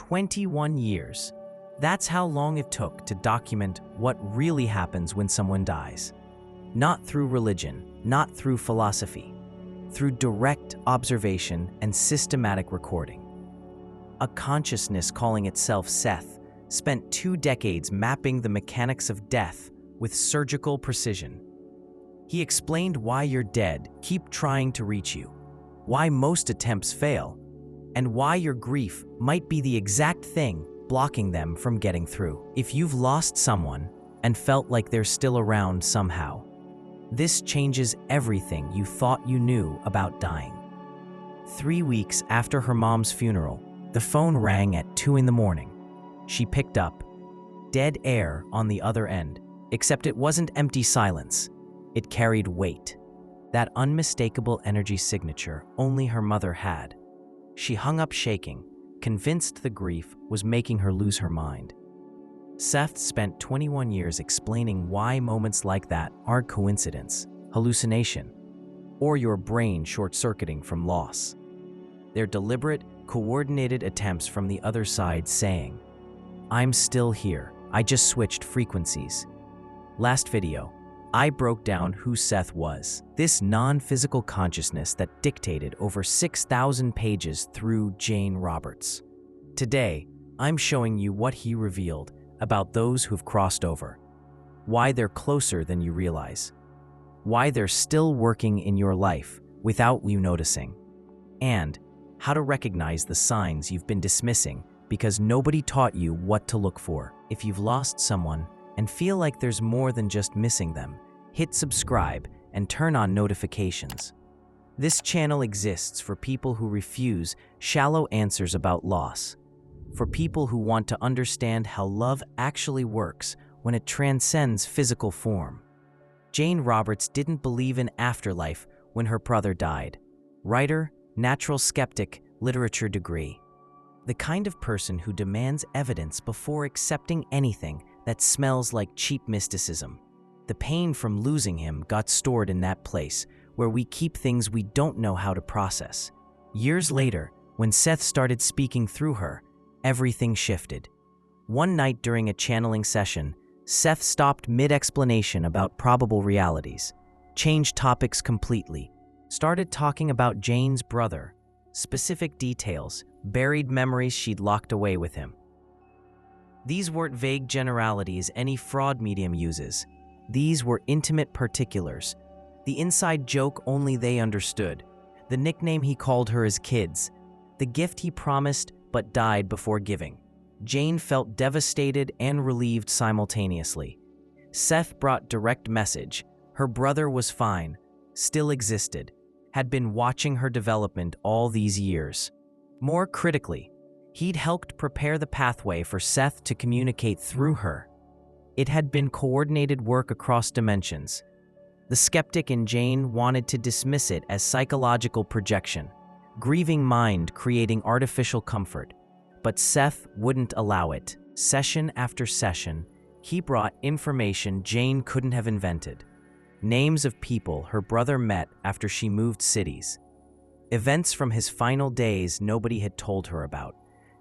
21 years. That's how long it took to document what really happens when someone dies. Not through religion, not through philosophy, through direct observation and systematic recording. A consciousness calling itself Seth spent 2 decades mapping the mechanics of death with surgical precision. He explained why you're dead keep trying to reach you, why most attempts fail, and why your grief might be the exact thing blocking them from getting through. If you've lost someone and felt like they're still around somehow, this changes everything you thought you knew about dying. 3 weeks after her mom's funeral, the phone rang at 2 a.m. She picked up. Dead air on the other end, except it wasn't empty silence. It carried weight, that unmistakable energy signature only her mother had. She hung up shaking, convinced the grief was making her lose her mind. Seth spent 21 years explaining why moments like that aren't coincidence, hallucination, or your brain short-circuiting from loss. They're deliberate, coordinated attempts from the other side saying, "I'm still here, I just switched frequencies." Last video, I broke down who Seth was, this non-physical consciousness that dictated over 6,000 pages through Jane Roberts. Today, I'm showing you what he revealed about those who've crossed over, why they're closer than you realize, why they're still working in your life without you noticing, and how to recognize the signs you've been dismissing because nobody taught you what to look for. If you've lost someone and feel like there's more than just missing them, hit subscribe and turn on notifications. This channel exists for people who refuse shallow answers about loss, for people who want to understand how love actually works when it transcends physical form. Jane Roberts didn't believe in afterlife when her brother died. Writer, natural skeptic, literature degree. The kind of person who demands evidence before accepting anything that smells like cheap mysticism. The pain from losing him got stored in that place where we keep things we don't know how to process. Years later, when Seth started speaking through her, everything shifted. One night during a channeling session, Seth stopped mid-explanation about probable realities, changed topics completely, started talking about Jane's brother, specific details, buried memories she'd locked away with him. These weren't vague generalities any fraud medium uses. These were intimate particulars, the inside joke only they understood, the nickname he called her as kids, the gift he promised but died before giving. Jane felt devastated and relieved simultaneously. Seth brought direct message. Her brother was fine, still existed, had been watching her development all these years. More critically, he'd helped prepare the pathway for Seth to communicate through her. It had been coordinated work across dimensions. The skeptic in Jane wanted to dismiss it as psychological projection, grieving mind creating artificial comfort. But Seth wouldn't allow it. Session after session, he brought information Jane couldn't have invented. Names of people her brother met after she moved cities. Events from his final days nobody had told her about.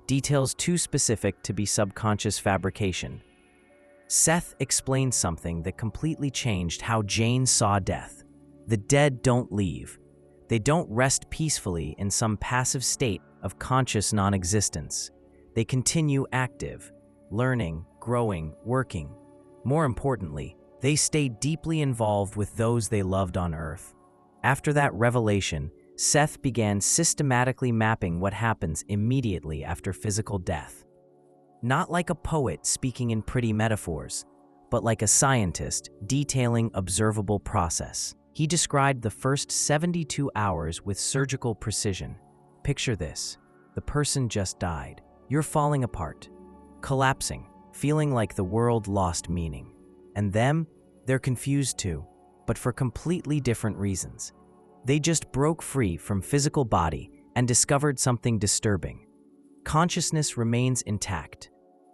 Details too specific to be subconscious fabrication. Seth explained something that completely changed how Jane saw death. The dead don't leave. They don't rest peacefully in some passive state of conscious non-existence. They continue active, learning, growing, working. More importantly, they stay deeply involved with those they loved on Earth. After that revelation, Seth began systematically mapping what happens immediately after physical death. Not like a poet speaking in pretty metaphors, but like a scientist detailing observable process. He described the first 72 hours with surgical precision. Picture this: the person just died. You're falling apart, collapsing, feeling like the world lost meaning. And them, they're confused too, but for completely different reasons. They just broke free from physical body and discovered something disturbing. Consciousness remains intact.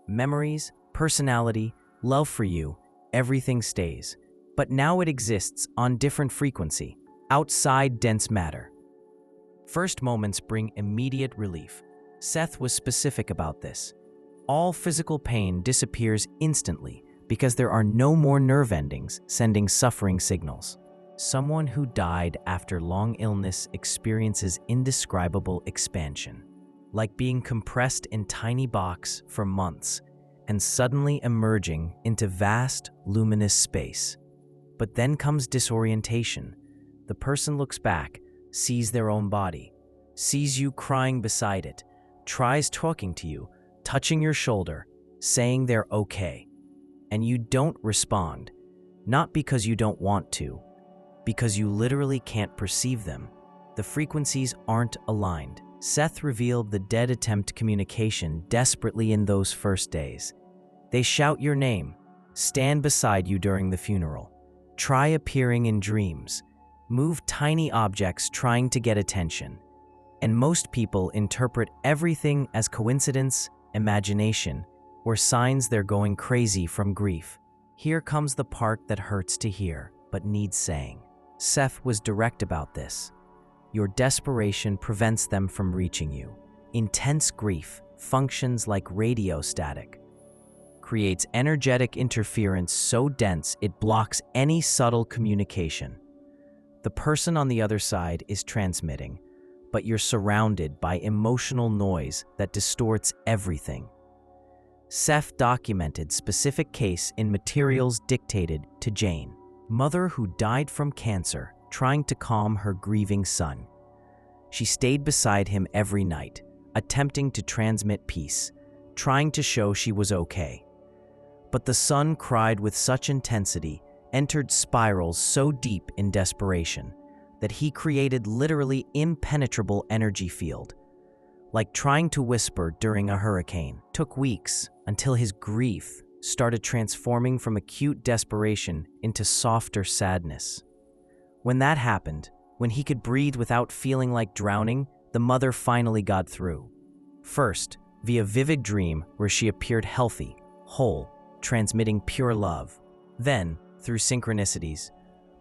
Memories, personality, love for you, everything stays. But now it exists on different frequency, outside dense matter. First moments bring immediate relief. Seth was specific about this. All physical pain disappears instantly because there are no more nerve endings sending suffering signals. Someone who died after long illness experiences indescribable expansion, like being compressed in tiny box for months and suddenly emerging into vast, luminous space. But then comes disorientation. The person looks back, sees their own body, sees you crying beside it, tries talking to you, touching your shoulder, saying they're okay. And you don't respond, not because you don't want to, because you literally can't perceive them. The frequencies aren't aligned. Seth revealed the dead attempt communication desperately in those first days. They shout your name, stand beside you during the funeral, try appearing in dreams, move tiny objects trying to get attention. And most people interpret everything as coincidence, imagination, or signs they're going crazy from grief. Here comes the part that hurts to hear, but needs saying. Seth was direct about this. Your desperation prevents them from reaching you. Intense grief functions like radio static, creates energetic interference so dense it blocks any subtle communication. The person on the other side is transmitting, but you're surrounded by emotional noise that distorts everything. Seth documented specific case in materials dictated to Jane, mother who died from cancer, trying to calm her grieving son. She stayed beside him every night, attempting to transmit peace, trying to show she was okay. But the son cried with such intensity, entered spirals so deep in desperation, that he created literally impenetrable energy field. Like trying to whisper during a hurricane. Took weeks until his grief started transforming from acute desperation into softer sadness. When that happened, when he could breathe without feeling like drowning, the mother finally got through. First, via vivid dream where she appeared healthy, whole, transmitting pure love. Then, through synchronicities,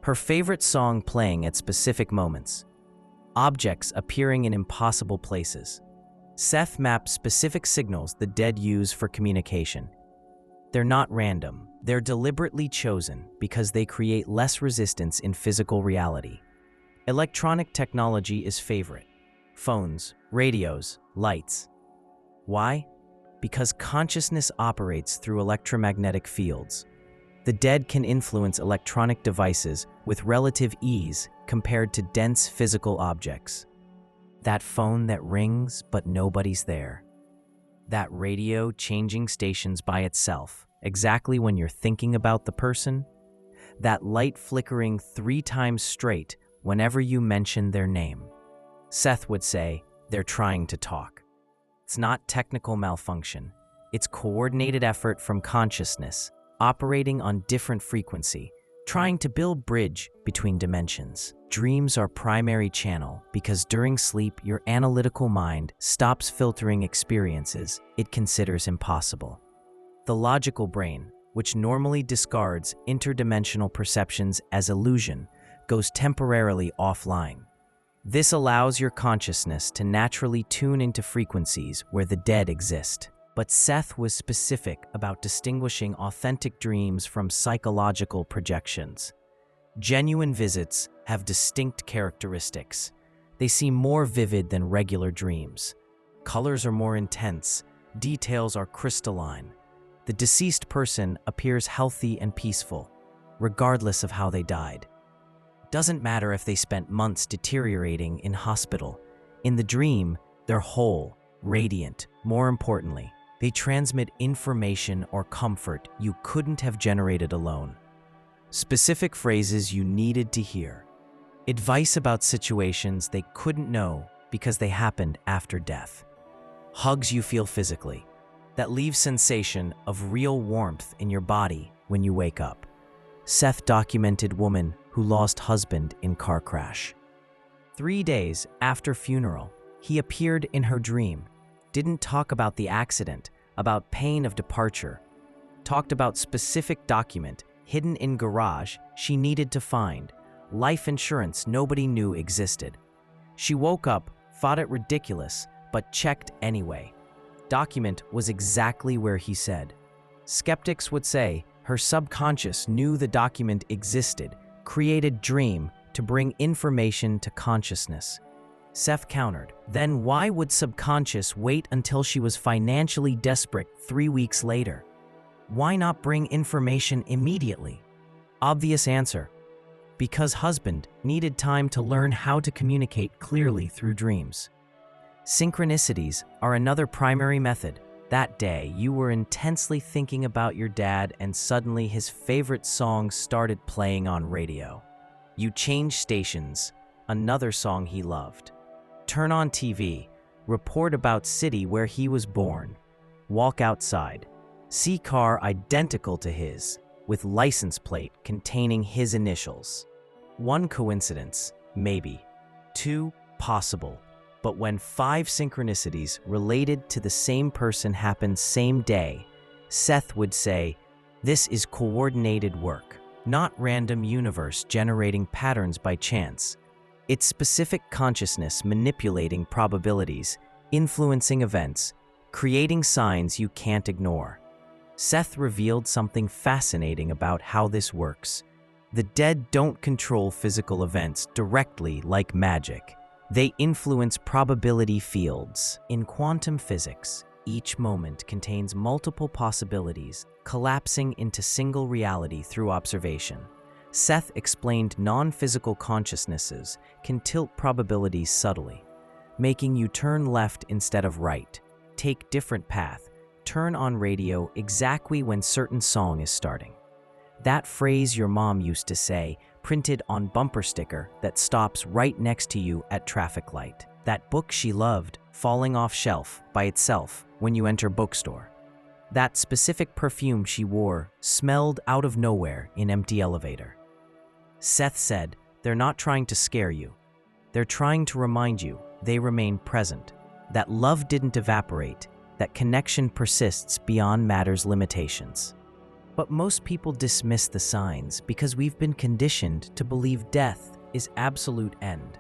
her favorite song playing at specific moments, objects appearing in impossible places. Seth mapped specific signals the dead use for communication. They're not random. They're deliberately chosen because they create less resistance in physical reality. Electronic technology is favorite. Phones, radios, lights. Why? Because consciousness operates through electromagnetic fields. The dead can influence electronic devices with relative ease compared to dense physical objects. That phone that rings but nobody's there. That radio changing stations by itself, exactly when you're thinking about the person. That light flickering 3 times straight whenever you mention their name. Seth would say, they're trying to talk. It's not technical malfunction. It's coordinated effort from consciousness, operating on different frequency, trying to build bridge between dimensions. Dreams are primary channel because during sleep, your analytical mind stops filtering experiences it considers impossible. The logical brain, which normally discards interdimensional perceptions as illusion, goes temporarily offline. This allows your consciousness to naturally tune into frequencies where the dead exist. But Seth was specific about distinguishing authentic dreams from psychological projections. Genuine visits have distinct characteristics. They seem more vivid than regular dreams. Colors are more intense, details are crystalline. The deceased person appears healthy and peaceful, regardless of how they died. Doesn't matter if they spent months deteriorating in hospital. In the dream, they're whole, radiant. More importantly, they transmit information or comfort you couldn't have generated alone. Specific phrases you needed to hear. Advice about situations they couldn't know because they happened after death. Hugs you feel physically. That leaves sensation of real warmth in your body when you wake up. Seth documented woman who lost husband in car crash. 3 days after funeral, he appeared in her dream. Didn't talk about the accident, about pain of departure. Talked about specific document hidden in garage she needed to find. Life insurance nobody knew existed. She woke up, thought it ridiculous, but checked anyway. Document was exactly where he said. Skeptics would say her subconscious knew the document existed, created dream to bring information to consciousness. Seth countered, then why would subconscious wait until she was financially desperate 3 weeks later? Why not bring information immediately? Obvious answer. Because husband needed time to learn how to communicate clearly through dreams. Synchronicities are another primary method. That day, you were intensely thinking about your dad and suddenly his favorite song started playing on radio. You changed stations, another song he loved. Turn on TV, report about city where he was born. Walk outside, see car identical to his, with license plate containing his initials. 1 coincidence, maybe. 2, possible. But when 5 synchronicities related to the same person happened same day, Seth would say, this is coordinated work, not random universe generating patterns by chance. It's specific consciousness manipulating probabilities, influencing events, creating signs you can't ignore. Seth revealed something fascinating about how this works. The dead don't control physical events directly like magic. They influence probability fields. In quantum physics, each moment contains multiple possibilities, collapsing into single reality through observation. Seth explained non-physical consciousnesses can tilt probabilities subtly, making you turn left instead of right, take different path, turn on radio exactly when certain song is starting. That phrase your mom used to say, printed on bumper sticker that stops right next to you at traffic light. That book she loved, falling off shelf by itself when you enter bookstore. That specific perfume she wore, smelled out of nowhere in empty elevator. Seth said, they're not trying to scare you. They're trying to remind you they remain present, that love didn't evaporate, that connection persists beyond matter's limitations. But most people dismiss the signs because we've been conditioned to believe death is absolute end.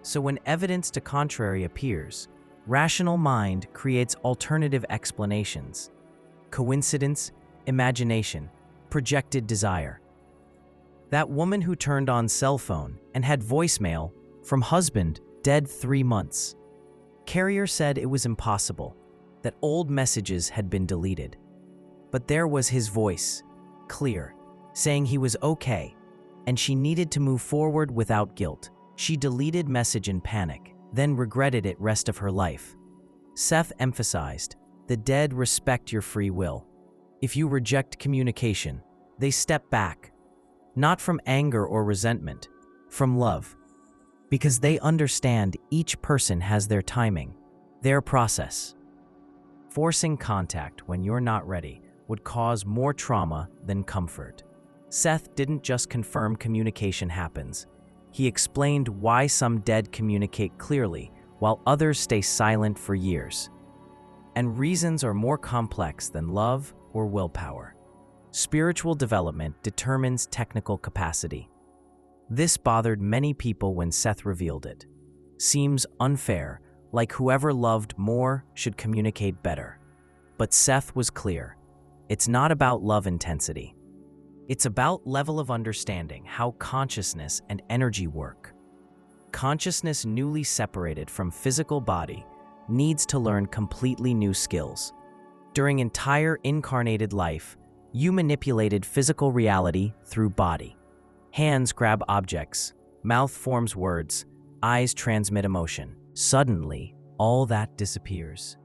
So when evidence to contrary appears, rational mind creates alternative explanations. Coincidence, imagination, projected desire. That woman who turned on cell phone and had voicemail from husband dead 3 months. Carrier said it was impossible, that old messages had been deleted. But there was his voice, clear, saying he was okay, and she needed to move forward without guilt. She deleted message in panic, then regretted it rest of her life. Seth emphasized, the dead respect your free will. If you reject communication, they step back, not from anger or resentment, from love, because they understand each person has their timing, their process. Forcing contact when you're not ready would cause more trauma than comfort. Seth didn't just confirm communication happens. He explained why some dead communicate clearly while others stay silent for years. And reasons are more complex than love or willpower. Spiritual development determines technical capacity. This bothered many people when Seth revealed it. Seems unfair, like whoever loved more should communicate better. But Seth was clear. It's not about love intensity. It's about level of understanding how consciousness and energy work. Consciousness newly separated from physical body needs to learn completely new skills. During entire incarnated life, you manipulated physical reality through body. Hands grab objects, mouth forms words, eyes transmit emotion. Suddenly, all that disappears.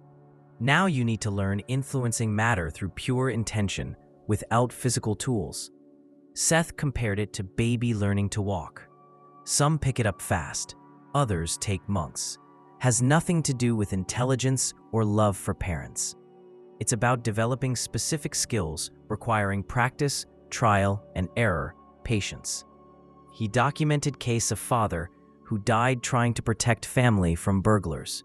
Now you need to learn influencing matter through pure intention without physical tools. Seth compared it to baby learning to walk. Some pick it up fast, others take months. Has nothing to do with intelligence or love for parents. It's about developing specific skills requiring practice, trial and error, patience. He documented case of father who died trying to protect family from burglars.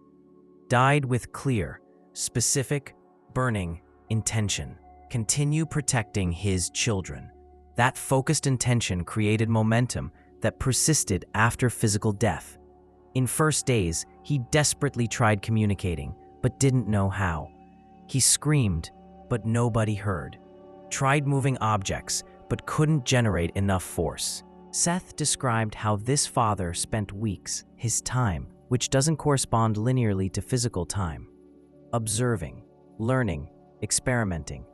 Died with clear, specific, burning intention. Continue protecting his children. That focused intention created momentum that persisted after physical death. In first days, He desperately tried communicating, but didn't know how. He screamed, but nobody heard. Tried moving objects, but couldn't generate enough force. Seth described how this father spent weeks, his time, which doesn't correspond linearly to physical time, observing, learning, experimenting.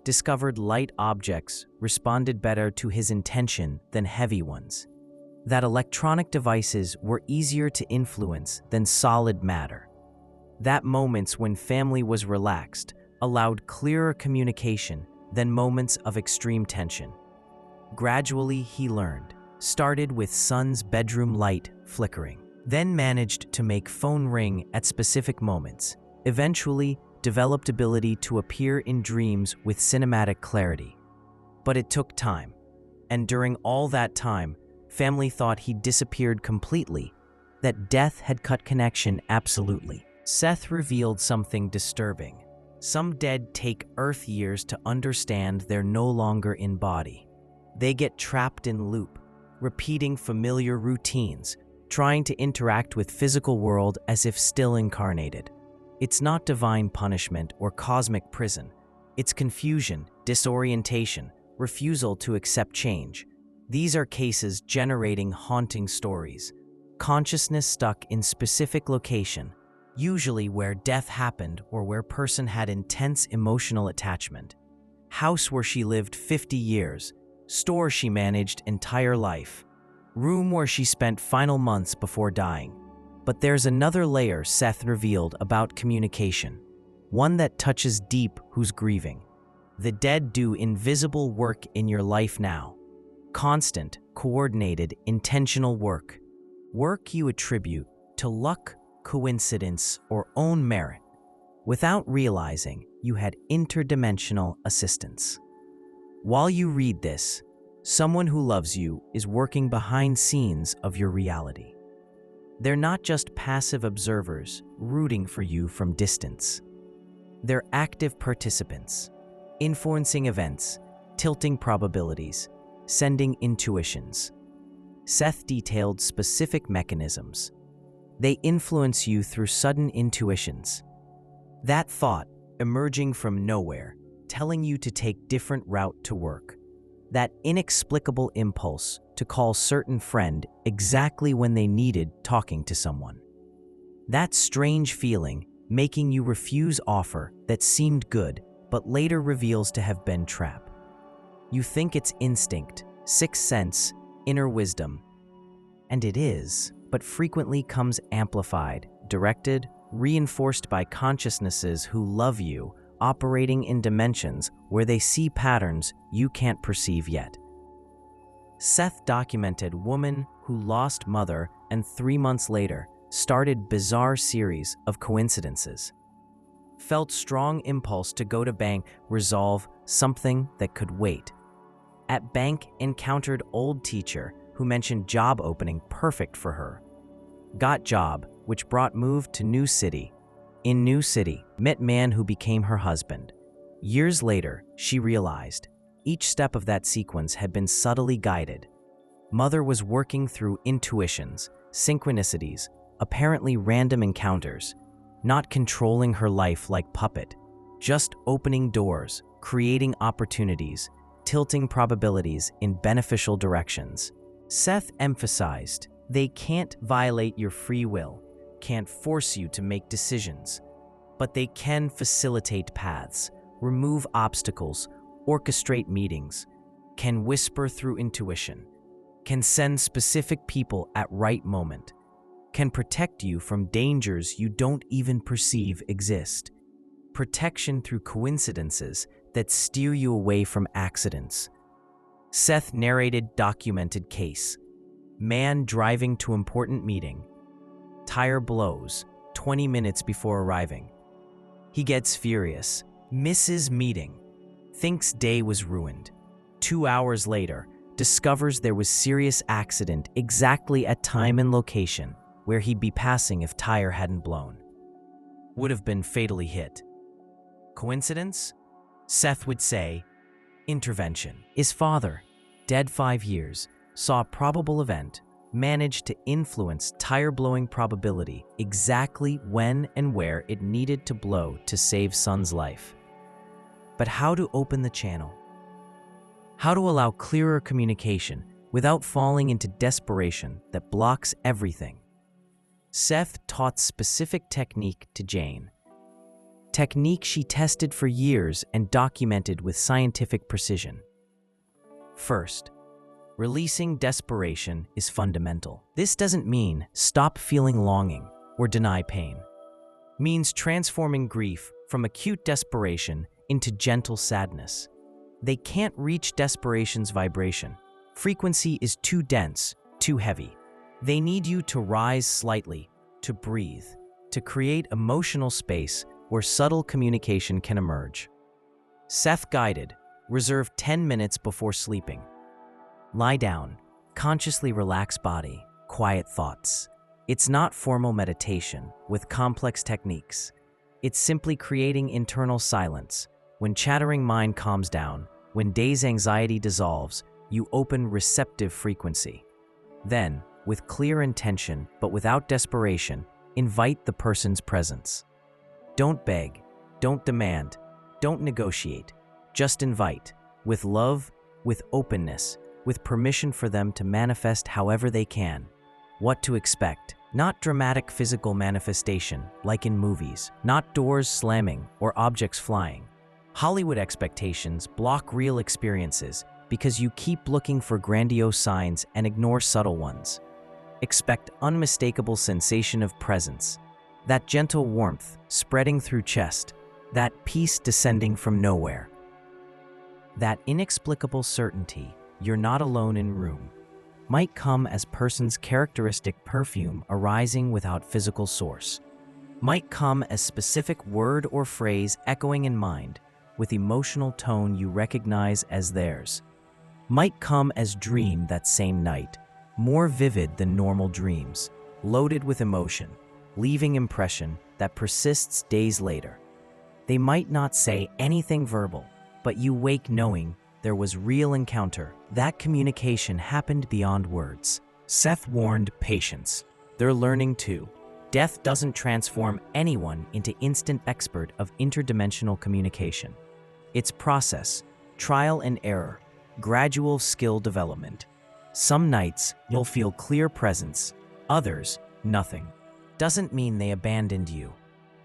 Discovered light objects responded better to his intention than heavy ones. That electronic devices were easier to influence than solid matter. That moments when family was relaxed allowed clearer communication than moments of extreme tension. Gradually, he learned. Started with son's bedroom light flickering, then managed to make phone ring at specific moments. Eventually, developed ability to appear in dreams with cinematic clarity. But it took time, and during all that time, family thought he disappeared completely, that death had cut connection absolutely. Seth revealed something disturbing. Some dead take Earth years to understand they're no longer in body. They get trapped in loop, repeating familiar routines, trying to interact with physical world as if still incarnated. It's not divine punishment or cosmic prison. It's confusion, disorientation, refusal to accept change. These are cases generating haunting stories. Consciousness stuck in specific location, usually where death happened or where person had intense emotional attachment. House where she lived 50 years, store she managed entire life, room where she spent final months before dying. But there's another layer Seth revealed about communication, one that touches deep who's grieving. The dead do invisible work in your life now. Constant, coordinated, intentional work. Work you attribute to luck, coincidence, or own merit, without realizing you had interdimensional assistance. While you read this, someone who loves you is working behind scenes of your reality. They're not just passive observers rooting for you from distance. They're active participants, influencing events, tilting probabilities, sending intuitions. Seth detailed specific mechanisms. They influence you through sudden intuitions. That thought, emerging from nowhere, telling you to take different route to work. That inexplicable impulse to call certain friend exactly when they needed talking to someone. That strange feeling making you refuse offer that seemed good but later reveals to have been trap. You think it's instinct, sixth sense, inner wisdom. And it is, but frequently comes amplified, directed, reinforced by consciousnesses who love you, operating in dimensions where they see patterns you can't perceive yet. Seth documented woman who lost mother and 3 months later started bizarre series of coincidences. Felt strong impulse to go to bank, resolve something that could wait. At bank, encountered old teacher who mentioned job opening perfect for her. Got job, which brought move to new city. In new city, met man who became her husband. Years later, she realized each step of that sequence had been subtly guided. Mother was working through intuitions, synchronicities, apparently random encounters, not controlling her life like puppet, just opening doors, creating opportunities, tilting probabilities in beneficial directions. Seth emphasized, they can't violate your free will, can't force you to make decisions, but they can facilitate paths, remove obstacles, orchestrate meetings, can whisper through intuition, can send specific people at right moment, can protect you from dangers you don't even perceive exist. Protection through coincidences that steer you away from accidents. Seth narrated documented case. Man driving to important meeting. Tire blows 20 minutes before arriving. He gets furious, misses meeting, thinks day was ruined. 2 hours later, discovers there was serious accident exactly at time and location where he'd be passing if tire hadn't blown. Would have been fatally hit. Coincidence? Seth would say, intervention. His father, dead 5 years, saw probable event, managed to influence tire-blowing probability exactly when and where it needed to blow to save Sun's life. But how to open the channel? How to allow clearer communication without falling into desperation that blocks everything? Seth taught specific technique to Jane. Technique she tested for years and documented with scientific precision. First, releasing desperation is fundamental. This doesn't mean stop feeling longing or deny pain. It means transforming grief from acute desperation into gentle sadness. They can't reach desperation's vibration. Frequency is too dense, too heavy. They need you to rise slightly, to breathe, to create emotional space where subtle communication can emerge. Seth guided, reserve 10 minutes before sleeping. Lie down, consciously relax body, quiet thoughts. It's not formal meditation with complex techniques. It's simply creating internal silence. When chattering mind calms down, when day's anxiety dissolves, you open receptive frequency. Then, with clear intention but without desperation, invite the person's presence. Don't beg, don't demand, don't negotiate. Just invite, with love, with openness, with permission for them to manifest however they can. What to expect? Not dramatic physical manifestation, like in movies, not doors slamming or objects flying. Hollywood expectations block real experiences because you keep looking for grandiose signs and ignore subtle ones. Expect unmistakable sensation of presence, that gentle warmth spreading through chest, that peace descending from nowhere. That inexplicable certainty you're not alone in room might come as person's characteristic perfume arising without physical source, might come as specific word or phrase echoing in mind with emotional tone you recognize as theirs, might come as dream that same night, more vivid than normal dreams, loaded with emotion, leaving impression that persists days later. They might not say anything verbal, but you wake knowing there was real encounter. That communication happened beyond words. Seth warned patience. They're learning too. Death doesn't transform anyone into instant expert of interdimensional communication. It's process, trial and error, gradual skill development. Some nights you'll feel clear presence, others, nothing. Doesn't mean they abandoned you.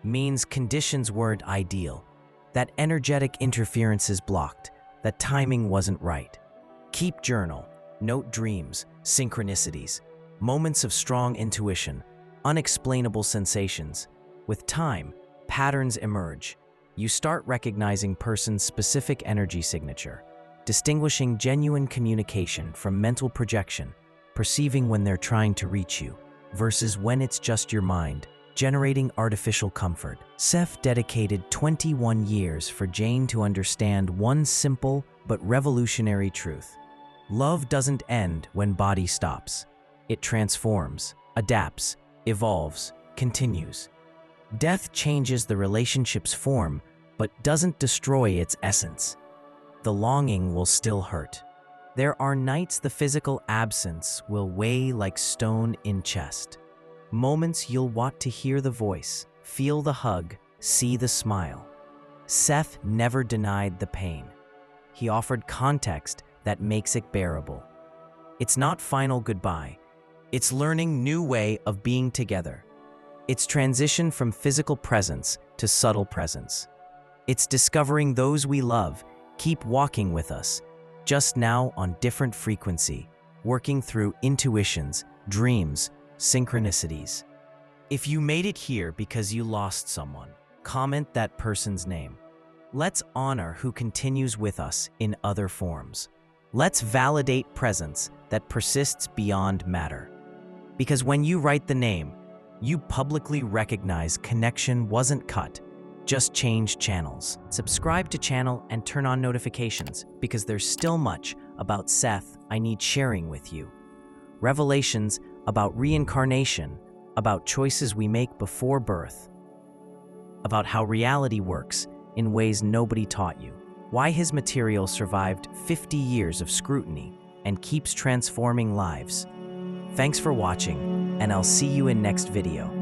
Means conditions weren't ideal, that energetic interference is blocked, that timing wasn't right. Keep journal, note dreams, synchronicities, moments of strong intuition, unexplainable sensations. With time, patterns emerge. You start recognizing person's specific energy signature, distinguishing genuine communication from mental projection, perceiving when they're trying to reach you versus when it's just your mind, generating artificial comfort. Seth dedicated 21 years for Jane to understand one simple but revolutionary truth. Love doesn't end when body stops. It transforms, adapts, evolves, continues. Death changes the relationship's form, but doesn't destroy its essence. The longing will still hurt. There are nights the physical absence will weigh like stone in chest. Moments you'll want to hear the voice, feel the hug, see the smile. Seth never denied the pain. He offered context that makes it bearable. It's not final goodbye. It's learning new way of being together. It's transition from physical presence to subtle presence. It's discovering those we love keep walking with us, just now on different frequency, working through intuitions, dreams, synchronicities. If you made it here because you lost someone, comment that person's name. Let's honor who continues with us in other forms. Let's validate presence that persists beyond matter. Because when you write the name, you publicly recognize connection wasn't cut, just changed channels. Subscribe to channel and turn on notifications because there's still much about Seth I need sharing with you. Revelations about reincarnation, about choices we make before birth, about how reality works in ways nobody taught you, why his material survived 50 years of scrutiny and keeps transforming lives. Thanks for watching, and I'll see you in next video.